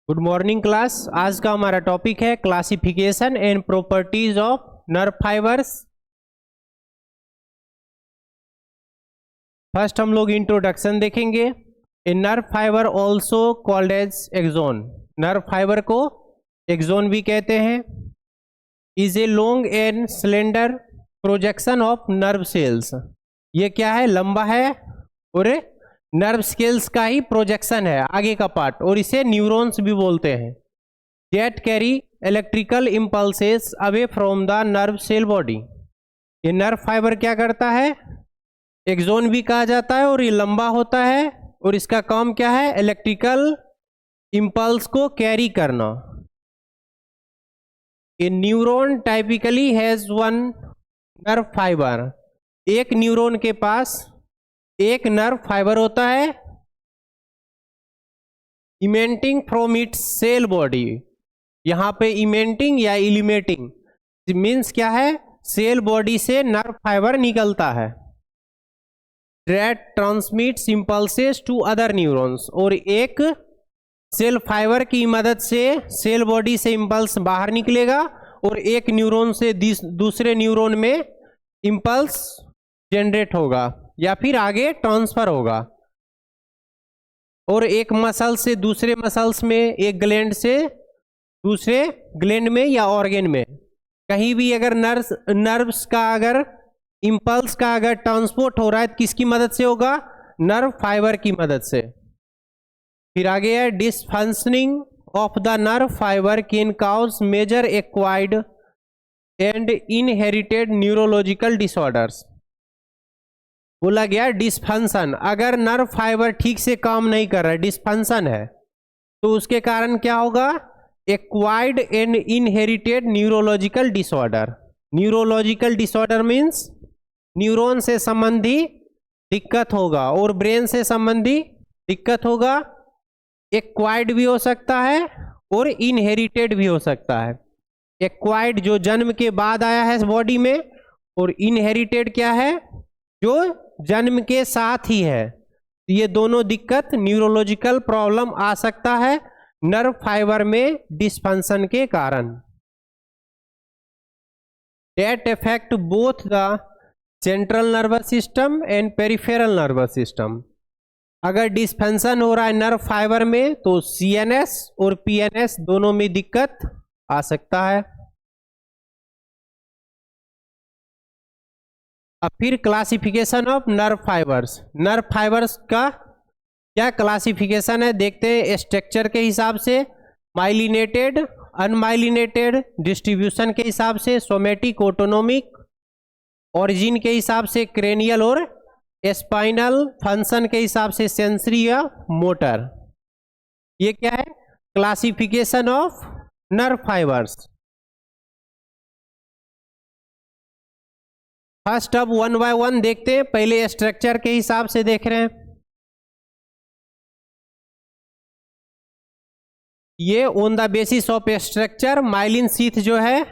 Good morning class. आज का हमारा टॉपिक है classification and properties of nerve fibres. First हम लोग इंट्रोडक्शन देखेंगे। A nerve fibre also called as axon. Nerve fibre को एक्सोन भी कहते हैं। Is a long and slender projection of nerve cells. ये क्या है? लंबा है और नर्व सेल्स का ही प्रोजेक्शन है, आगे का पार्ट, और इसे न्यूरॉन्स भी बोलते हैं। That carry electrical impulses away from the nerve cell body. ये नर्व फाइबर क्या करता है? एक्सोन भी कहा जाता है और ये लंबा होता है और इसका काम क्या है? इलेक्ट्रिकल इम्पल्स को कैरी करना। A neuron typically has one nerve fiber. एक न्यूरॉन के पास एक नर्व फाइबर होता है emanating from its cell body. यहां पे इमेंटिंग या इलिमेटिंग मीन्स क्या है? सेल बॉडी से नर्व फाइबर निकलता है। That transmits impulses to other neurons. और एक सेल फाइबर की मदद से सेल बॉडी से इंपल्स बाहर निकलेगा और एक न्यूरॉन से दूसरे न्यूरॉन में इंपल्स जनरेट होगा या फिर आगे ट्रांसफर होगा। और एक मसल से दूसरे मसल्स में, एक ग्लैंड से दूसरे ग्लैंड में या ऑर्गन में, कहीं भी अगर नर्व्स का अगर इंपल्स का अगर ट्रांसपोर्ट हो रहा है तो किसकी मदद से होगा? नर्व फाइबर की मदद से। फिर आगे है dysfunctioning of the nerve fibre can cause major acquired and inherited neurological disorders. बोला गया डिसफंक्शन। अगर नर्व फाइबर ठीक से काम नहीं कर रहा है, डिसफंक्शन है, तो उसके कारण क्या होगा? Acquired and inherited neurological disorder. Neurological disorder means neuron से संबंधी दिक्कत होगा और ब्रेन से संबंधी दिक्कत होगा। एक्वायर्ड भी हो सकता है और इनहेरिटेड भी हो सकता है। एक्वायर्ड जो जन्म के बाद आया है बॉडी में, और इनहेरिटेड क्या है? जो जन्म के साथ ही है। ये दोनों दिक्कत, न्यूरोलॉजिकल प्रॉब्लम आ सकता है नर्व फाइबर में डिसफंक्शन के कारण। That effect both the central nervous system and peripheral nervous system. अगर डिसफंक्शन हो रहा है नर्व फाइबर में तो सीएनएस और पीएनएस दोनों में दिक्कत आ सकता है। अब फिर classification of nerve fibres. Nerve fibres का क्या क्लासिफिकेशन है देखते हैं। स्ट्रक्चर के हिसाब से, माइलिनेटेड, अनमाइलिनेटेड, डिस्ट्रीब्यूशन के हिसाब से, सोमेटिक, ऑटोनोमिक, ओरिजिन के हिसाब से क्रेनियल और स्पाइनल, फंक्शन के हिसाब से सेंसरी या मोटर। ये क्या है? Classification of nerve fibres. First अब वन बाय वन देखते हैं। पहले स्ट्रक्चर के हिसाब से देख रहे हैं। ये on the basis of structure myelin sheath जो है,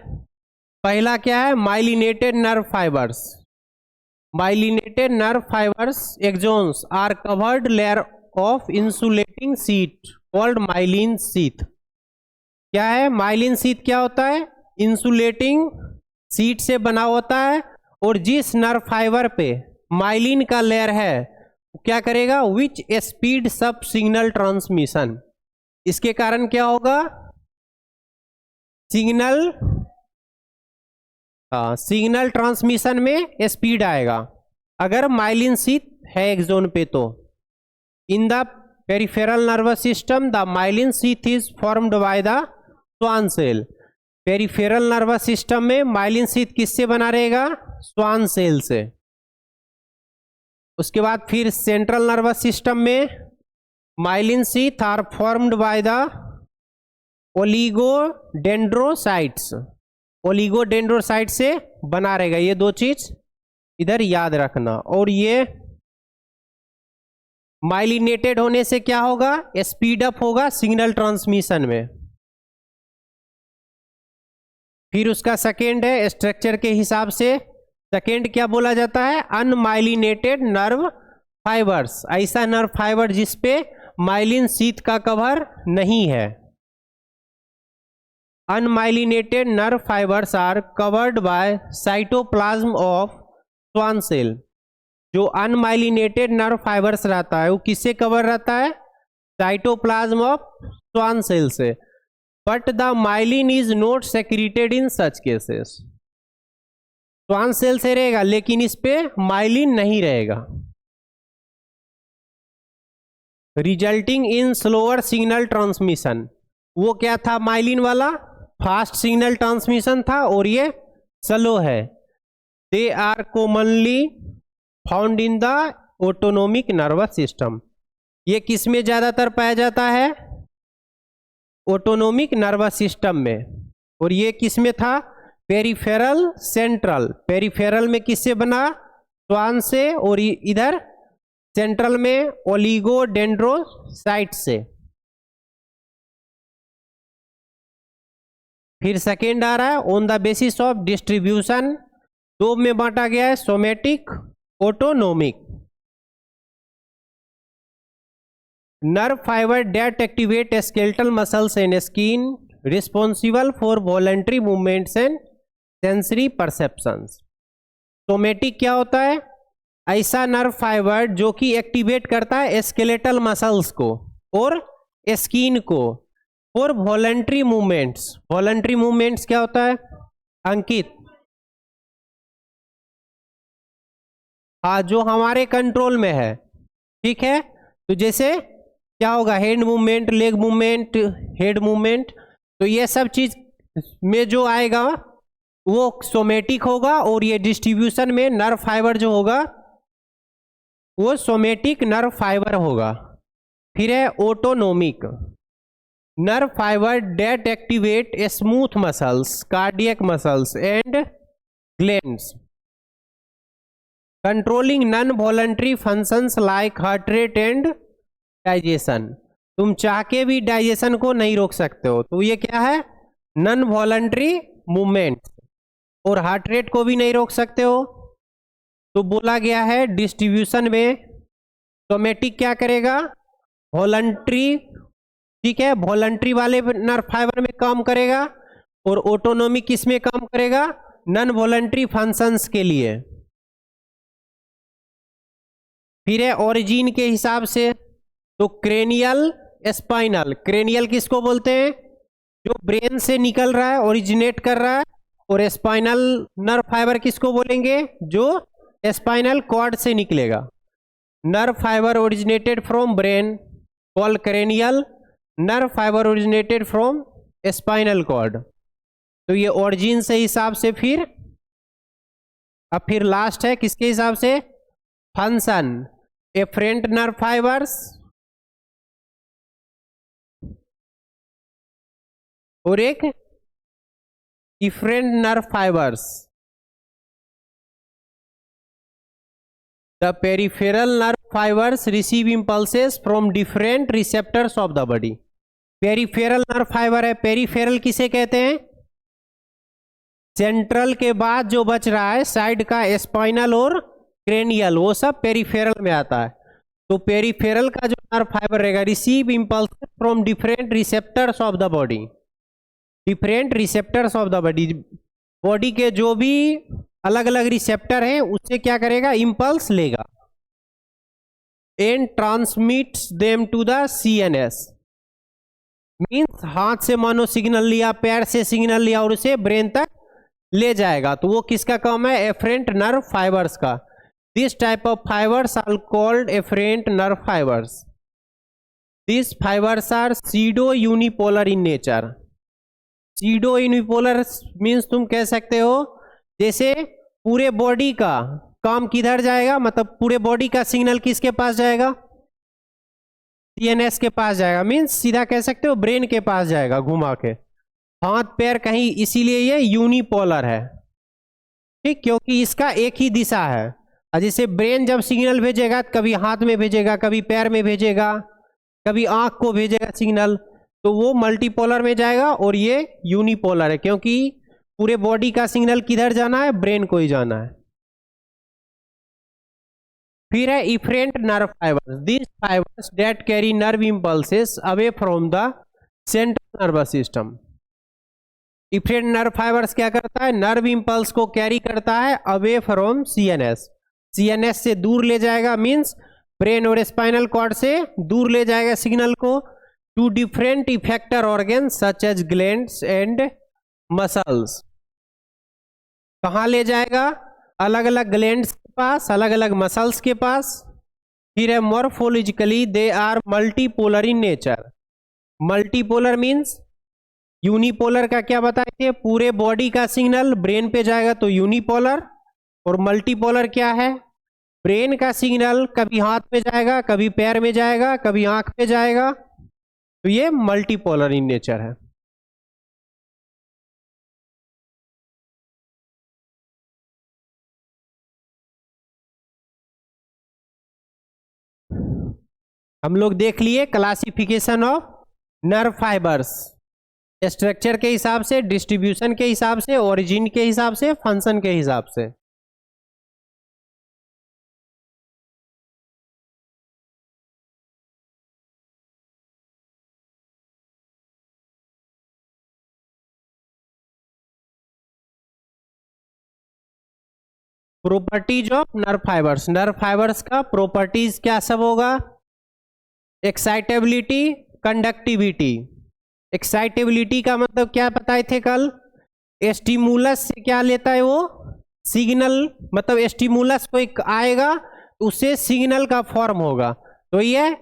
पहला क्या है? Myelinated nerve fibres. Myelinated nerve fibres axons are covered layer of insulating sheet called myelin sheath. क्या है? माइलिन शीथ क्या होता है? इंसुलेटिंग शीट से बना होता है, और जिस नर्व फाइबर पे माइलिन का लेयर है क्या करेगा? विच स्पीड सब सिग्नल ट्रांसमिशन। इसके कारण क्या होगा? सिग्नल ट्रांसमिशन में स्पीड आएगा अगर माइलिन शीथ है एक्सोन पे। तो in the peripheral nervous system the myelin sheath is formed by the Schwann cell. Peripheral nervous system में माइलिन शीथ किससे बना रहेगा? स्वान सेल से। उसके बाद फिर सेंट्रल नर्वस सिस्टम में myelin sheath are formed by the oligodendrocytes. Oligodendrocyte से बना रहेगा। ये दो चीज इधर याद रखना। और ये माइलिनेटेड होने से क्या होगा? स्पीड अप होगा सिग्नल ट्रांसमिशन में। फिर उसका सेकेंड है स्ट्रक्चर के हिसाब से, सेकेंड क्या बोला जाता है? Unmyelinated nerve fibres. ऐसा नर्व फाइबर जिसपे माइलिन शीथ का कवर नहीं है। Unmyelinated nerve fibres are covered by cytoplasm of Schwann cell. जो अनमाइलिनेटेड नर्व फाइबर्स रहता है वो किससे कवर रहता है? साइटोप्लाज्म ऑफ स्वान सेल से। But the myelin is not secreted in such cases. Schwann cell से रहेगा लेकिन इस पे माइलिन नहीं रहेगा, resulting in slower signal transmission. वो क्या था माइलिन वाला? फास्ट सिग्नल ट्रांसमिशन था और ये स्लो है। They are commonly found in the autonomic nervous system. ये किस में ज्यादातर पाया जाता है? ऑटोनोमिक नर्वस सिस्टम में। और ये किस में था? Peripheral central. पेरिफेरल में किससे बना? स्वान से। और इधर सेंट्रल में ओलिगोडेंड्रोसाइट से। फिर सेकेंड आ रहा है on the basis of distribution. दो में बांटा गया है, somatic, autonomic. Nerve fibre that activate skeletal muscles and skin responsible for voluntary movements and sensory perceptions. Somatic क्या होता है? ऐसा नर्व फाइबर जो कि एक्टिवेट करता है स्केलेटल मसल्स को और स्किन को और वॉलंटरी मूवमेंट्स। वॉलंटरी मूवमेंट्स क्या होता है अंकित? हाँ, जो हमारे कंट्रोल में है, ठीक है। तो जैसे क्या होगा? Head movement, leg movement, head movement. तो ये सब चीज में जो आएगा वो सोमेटिक होगा। और ये डिस्ट्रीब्यूशन में नर्व फाइबर जो होगा वो सोमेटिक नर्व फाइबर होगा। फिर है autonomic. Nerve fibre that activate smooth muscles, cardiac muscles and glands, controlling non voluntary functions like heart rate and digestion. तुम चाह के भी डाइजेशन को नहीं रोक सकते हो। तो ये क्या है? Non voluntary movement. और हार्ट रेट को भी नहीं रोक सकते हो। तो बोला गया है डिस्ट्रीब्यूशन में सोमेटिक क्या करेगा? वॉलंटरी, ठीक है, वॉलंटरी वाले नर्व फाइबर में काम करेगा। और ऑटोनोमिक किस में काम करेगा? नॉन वॉलंटरी फंक्शंस के लिए। फिर है ओरिजिन के हिसाब से। तो क्रेनियल, स्पाइनल। क्रेनियल किसको बोलते हैं? जो ब्रेन से निकल रहा है, ओरिजिनेट कर रहा है। और स्पाइनल नर्व फाइबर किसको बोलेंगे? जो स्पाइनल कॉर्ड से निकलेगा। Nerve fibre originated from brain called cranial, nerve fibre originated from spinal cord. तो ये ओरिजिन से हिसाब से। फिर लास्ट है किसके हिसाब से? फंक्शन। एफरेंट नर्व फाइबर्स और एक efferent nerve fibres. The peripheral nerve fibres receive impulses from different receptors of the body. Peripheral nerve fibre है। पेरिफेरल किसे कहते हैं? सेंट्रल के बाद जो बच रहा है साइड का, स्पाइनल और क्रेनियल, वो सब पेरिफेरल में आता है। तो पेरिफेरल का जो नर्व फाइबर रहेगा receive impulses from different receptors of the body. Different receptors of the body, body के जो भी अलग अलग रिसेप्टर हैं उससे क्या करेगा? इंपल्स लेगा। And transmits them to the CNS। Means हाथ से मानो सिग्नल लिया, पैर से सिग्नल लिया और उसे ब्रेन तक ले जाएगा। तो वो किसका काम है? एफरेंट नर्व फाइबर्स का। This type of fibres are called afferent nerve fibres. This fibres are pseudo unipolar in nature. Pseudo unipolar means तुम कह सकते हो जैसे पूरे बॉडी का काम किधर जाएगा, मतलब पूरे बॉडी का सिग्नल किसके पास जाएगा? CNS के पास जाएगा। मीन्स सीधा कह सकते हो ब्रेन के पास जाएगा घुमा के, हाथ पैर कहीं। इसीलिए ये यूनिपोलर है, ठीक, क्योंकि इसका एक ही दिशा है। और जैसे ब्रेन जब सिग्नल भेजेगा कभी हाथ में भेजेगा, कभी पैर में भेजेगा, कभी आंख को भेजेगा सिग्नल, तो वो मल्टीपोलर में जाएगा। और ये यूनिपोलर है क्योंकि पूरे बॉडी का सिग्नल किधर जाना है? ब्रेन को ही जाना है। फिर है efferent nerve fibres. This fibres that carry nerve impulses away from the central nervous system. Different nerve fibres क्या करता है, नर्व इंपल्स को कैरी करता है अवे फ्रॉम सीएनएस, सीएनएस से दूर ले जाएगा, मींस ब्रेन और स्पाइनल कॉर्ड से दूर ले जाएगा सिग्नल को, to different effector organs such as glands and muscles. कहाँ ले जाएगा, अलग अलग ग्लैंड्स के पास, अलग अलग मसल्स के पास। फिर है morphologically they are multipolar in nature. Multipolar means unipolar का क्या बताए थे, पूरे बॉडी का सिग्नल ब्रेन पे जाएगा तो यूनिपोलर, और मल्टीपोलर क्या है, ब्रेन का सिग्नल कभी हाथ पे जाएगा, कभी पैर में जाएगा, कभी आंख पे जाएगा, तो ये मल्टीपोलर इन नेचर है। हम लोग देख लिए classification of nerve fibres, structure के हिसाब से, डिस्ट्रीब्यूशन के हिसाब से, ओरिजिन के हिसाब से, फंक्शन के हिसाब से। Properties of nerve fibres, nerve fibres का प्रॉपर्टीज क्या सब होगा, एक्साइटेबिलिटी, कंडक्टिविटी। एक्साइटेबिलिटी का मतलब क्या बताए थे कल, स्टिमुलस से क्या लेता है वो सिग्नल, मतलब स्टिमुलस कोई आएगा तो उससे सिग्नल का फॉर्म होगा, तो ये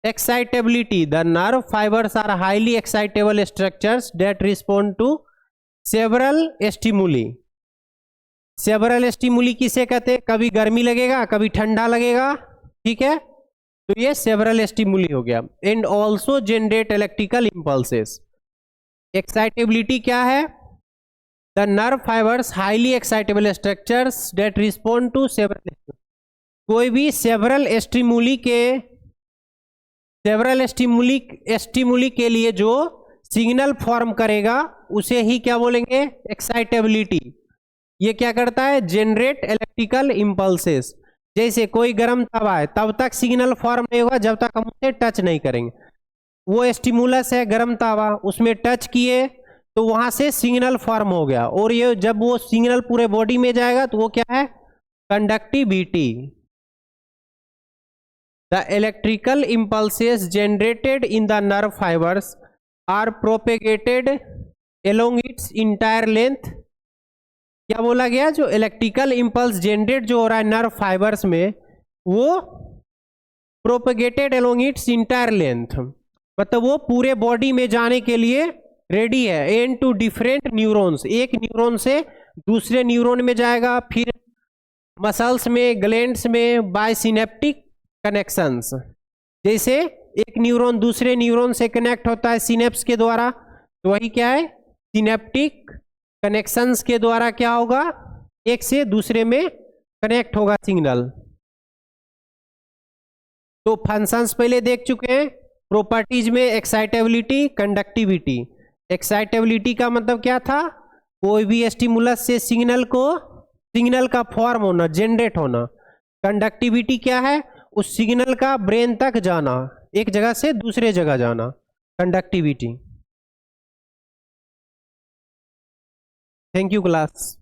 excitability. The nerve fibres are highly excitable structures that respond to several stimuli. Several stimuli किसे कहते हैं, कभी गर्मी लगेगा, कभी ठंडा लगेगा, ठीक है, तो ये सेवरल स्टिमुली हो गया। And also generate electrical impulses. Excitability क्या है, the nerve fibres highly excitable structures that respond to several, कोई भी सेवरल स्टिमुली के लिए जो सिग्नल फॉर्म करेगा उसे ही क्या बोलेंगे, एक्साइटेबिलिटी। ये क्या करता है, जनरेट इलेक्ट्रिकल इंपल्सेस। जैसे कोई गर्म तवा है, तब तक सिग्नल फॉर्म नहीं होगा जब तक हम उसे टच नहीं करेंगे। वो स्टिमुलस है गर्म तवा, उसमें टच किए तो वहां से सिग्नल फॉर्म हो गया, और ये जब वो सिग्नल पूरे बॉडी में जाएगा तो वो क्या है, conductivity. The electrical impulses generated in the nerve fibres are propagated along its entire length. क्या बोला गया, जो इलेक्ट्रिकल इंपल्स जनरेट जो हो रहा है नर्व फाइबर्स में, वो propagated along its entire length, मतलब वो पूरे बॉडी में जाने के लिए रेडी है। एंड टू डिफरेंट न्यूरॉन्स, एक न्यूरॉन से दूसरे न्यूरॉन में जाएगा, फिर मसल्स में, ग्लैंड्स में, बाय सिनेप्टिक कनेक्शंस। जैसे एक न्यूरॉन दूसरे न्यूरॉन से कनेक्ट होता है सिनेप्स के द्वारा, तो वही क्या है, सिनेप्टिक कनेक्शंस के द्वारा क्या होगा, एक से दूसरे में कनेक्ट होगा सिग्नल। तो फंक्शंस पहले देख चुके हैं, प्रॉपर्टीज में एक्साइटेबिलिटी, कंडक्टिविटी। एक्साइटेबिलिटी का मतलब क्या था, कोई भी स्टिमुलस से सिग्नल का फॉर्म होना, जनरेट होना। कंडक्टिविटी क्या है, उस सिग्नल का ब्रेन तक जाना, एक जगह से दूसरे जगह जाना, कंडक्टिविटी। Thank you class.